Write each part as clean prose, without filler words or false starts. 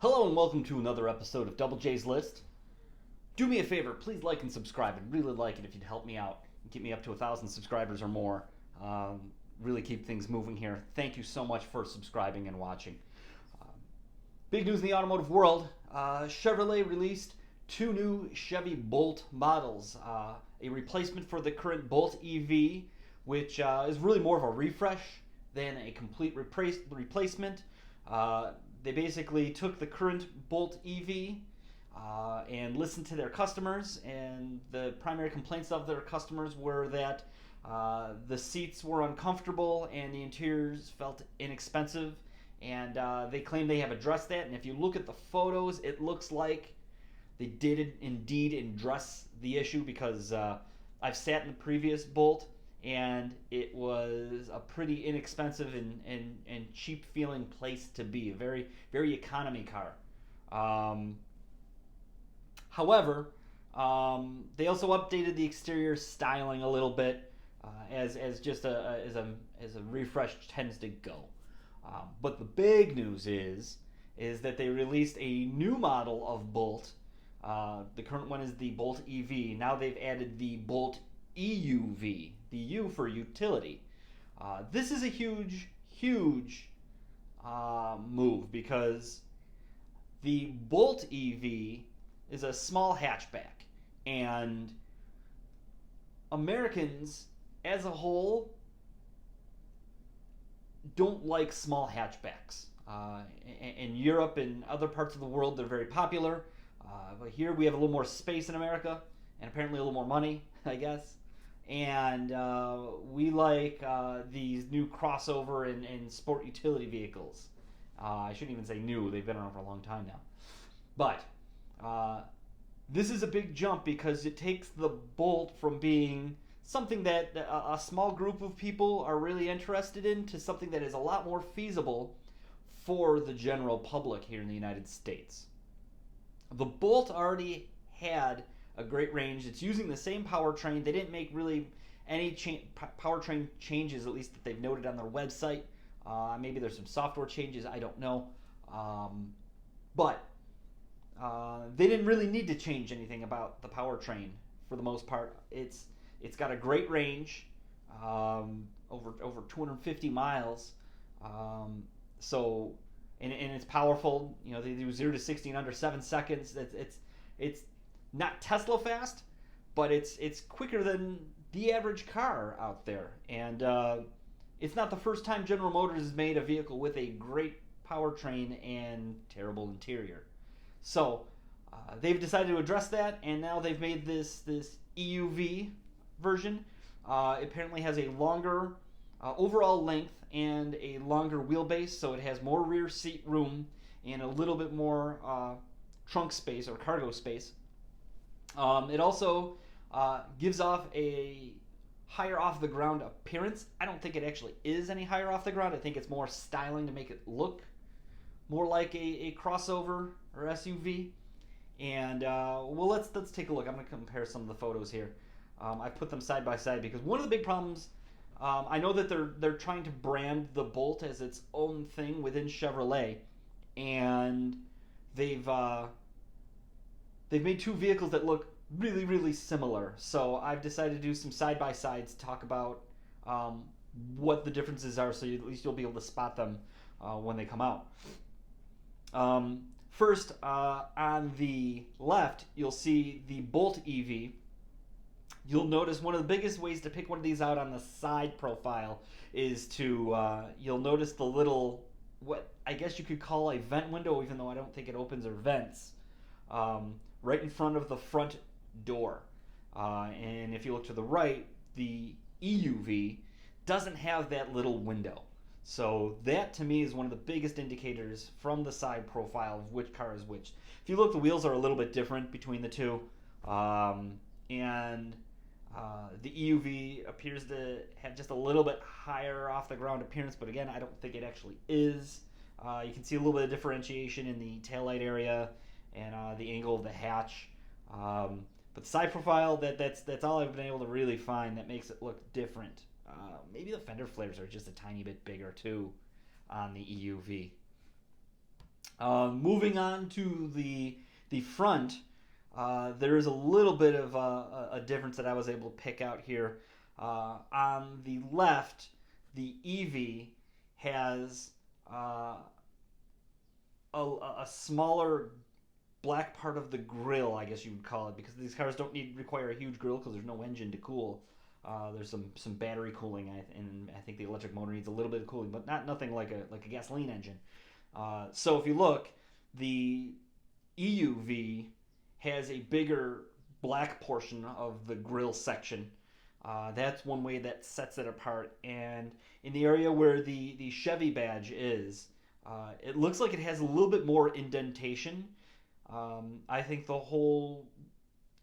Hello and welcome to another episode of Double J's List. Do me a favor, please like and subscribe. I'd really like it if you'd help me out and get me up to 1,000 subscribers or more. Really keep things moving here. Thank you so much for subscribing and watching. Big news in the automotive world. Chevrolet released two new Chevy Bolt models. A replacement for the current Bolt EV, which is really more of a refresh than a complete replacement. They basically took the current Bolt EV and listened to their customers, and the primary complaints of their customers were that the seats were uncomfortable and the interiors felt inexpensive, and they claim they have addressed that. And if you look at the photos, it looks like they did indeed address the issue, because I've sat in the previous Bolt and it was a pretty inexpensive and cheap feeling place to be. A very, very economy car. However, they also updated the exterior styling a little bit, as a refresh tends to go. But the big news is that they released a new model of Bolt. The current one is the Bolt EV. Now they've added the Bolt EUV, the U for utility. This is a huge move, because the Bolt EV is a small hatchback, and Americans as a whole don't like small hatchbacks. In Europe and other parts of the world, they're very popular. But here we have a little more space in America, and apparently a little more money, I guess. And we like these new crossover and sport utility vehicles. I shouldn't even say new, they've been around for a long time now. But this is a big jump, because it takes the Bolt from being something that a small group of people are really interested in to something that is a lot more feasible for the general public here in the United States. The Bolt already had a great range. It's using the same powertrain. They didn't make really any powertrain changes, at least that they've noted on their website. Maybe there's some software changes, I don't know. But they didn't really need to change anything about the powertrain for the most part. It's got a great range, over 250 miles. So and it's powerful. You know, they do 0 to 60 in under 7 seconds. It's not Tesla fast, but it's quicker than the average car out there. And it's not the first time General Motors has made a vehicle with a great powertrain and terrible interior. So they've decided to address that, and now they've made this EUV version. It apparently has a longer overall length and a longer wheelbase, so it has more rear seat room and a little bit more trunk space or cargo space. It also gives off a higher off the ground appearance. I don't think it actually is any higher off the ground. I think it's more styling to make it look more like a crossover or SUV. And well, let's take a look. I'm going to compare some of the photos here. I put them side by side because one of the big problems, I know that they're trying to brand the Bolt as its own thing within Chevrolet, and they've made two vehicles that look really, really similar. So I've decided to do some side-by-sides, talk about what the differences are, so at least you'll be able to spot them when they come out. First, on the left, you'll see the Bolt EV. You'll notice one of the biggest ways to pick one of these out on the side profile is to, you'll notice the little, what I guess you could call a vent window, even though I don't think it opens or vents, right in front of the front door. And if you look to the right, the EUV doesn't have that little window. So that to me is one of the biggest indicators from the side profile of which car is which. If you look, the wheels are a little bit different between the two. And the EUV appears to have just a little bit higher off the ground appearance, but again, I don't think it actually is. You can see a little bit of differentiation in the taillight area and the angle of the hatch. But the side profile, that's all I've been able to really find that makes it look different. Maybe the fender flares are just a tiny bit bigger too on the EUV. Moving on to the front, there is a little bit of a difference that I was able to pick out here. On the left, the EV has a smaller black part of the grill, I guess you would call it, because these cars don't require a huge grill because there's no engine to cool. There's some battery cooling, and I think the electric motor needs a little bit of cooling, but nothing like a gasoline engine. So if you look, the EUV has a bigger black portion of the grill section. That's one way that sets it apart. And in the area where the Chevy badge is, it looks like it has a little bit more indentation. I think the whole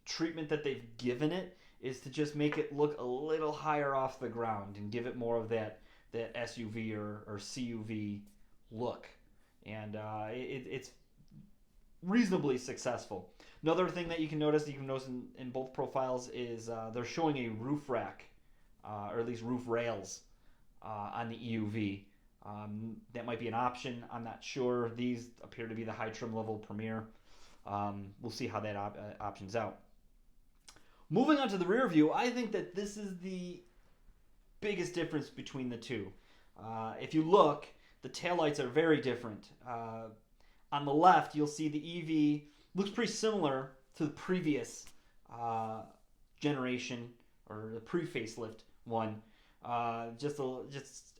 treatment that they've given it is to just make it look a little higher off the ground and give it more of that SUV or CUV look. And it's reasonably successful. Another thing that you can notice in both profiles is they're showing a roof rack, or at least roof rails, on the EUV. That might be an option. I'm not sure. These appear to be the high trim level Premier. We'll see how that options out. Moving on to the rear view, I think that this is the biggest difference between the two. If you look, the taillights are very different. On the left, you'll see the EV looks pretty similar to the previous generation, or the pre-facelift one. Just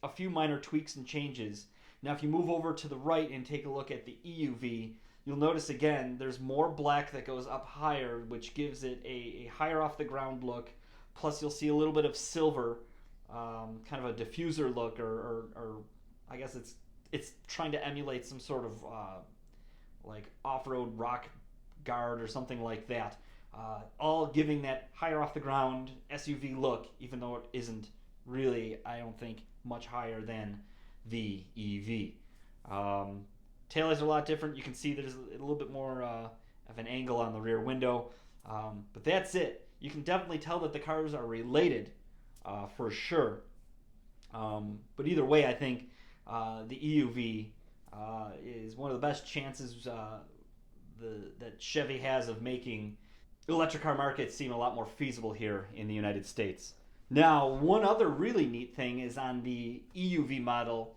a few minor tweaks and changes. Now, if you move over to the right and take a look at the EUV, you'll notice again there's more black that goes up higher, which gives it a higher off the ground look. Plus, you'll see a little bit of silver, kind of a diffuser look, or I guess it's trying to emulate some sort of like off-road rock guard or something like that. All giving that higher off the ground SUV look, even though it isn't really, I don't think, much higher than the EV. Taillights are a lot different. You can see there's a little bit more of an angle on the rear window. But that's it. You can definitely tell that the cars are related, for sure. But either way, I think the EUV is one of the best chances that Chevy has of making electric car market seem a lot more feasible here in the United States. Now, one other really neat thing is on the EUV model.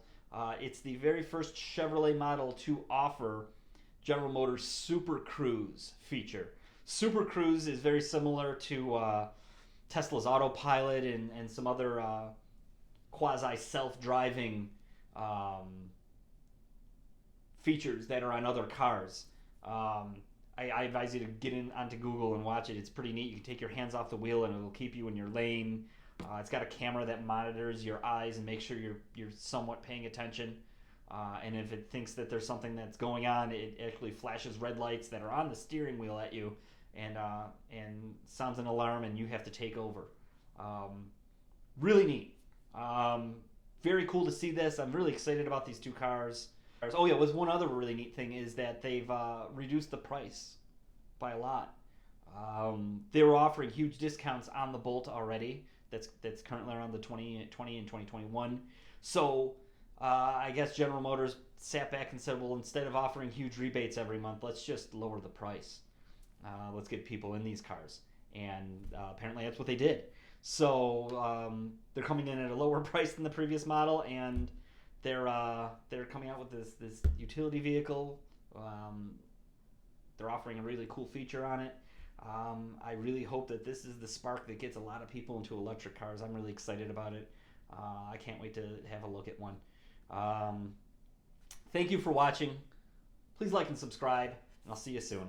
It's the very first Chevrolet model to offer General Motors Super Cruise feature. Super Cruise is very similar to Tesla's Autopilot and some other quasi self-driving features that are on other cars. I advise you to get onto Google and watch it. It's pretty neat. You can take your hands off the wheel and it'll keep you in your lane. It's got a camera that monitors your eyes and makes sure you're somewhat paying attention. And if it thinks that there's something that's going on, it actually flashes red lights that are on the steering wheel at you and sounds an alarm, and you have to take over. Really neat. Very cool to see this. I'm really excited about these two cars. Oh yeah, was one other really neat thing is that they've reduced the price by a lot. They were offering huge discounts on the Bolt already. That's currently around the 2020 and 2021. So I guess General Motors sat back and said, well, instead of offering huge rebates every month, let's just lower the price. Let's get people in these cars. And apparently that's what they did. So they're coming in at a lower price than the previous model, and they're coming out with this utility vehicle. They're offering a really cool feature on it. I really hope that this is the spark that gets a lot of people into electric cars. I'm really excited about it. I can't wait to have a look at one. Thank you for watching. Please like and subscribe, and I'll see you soon.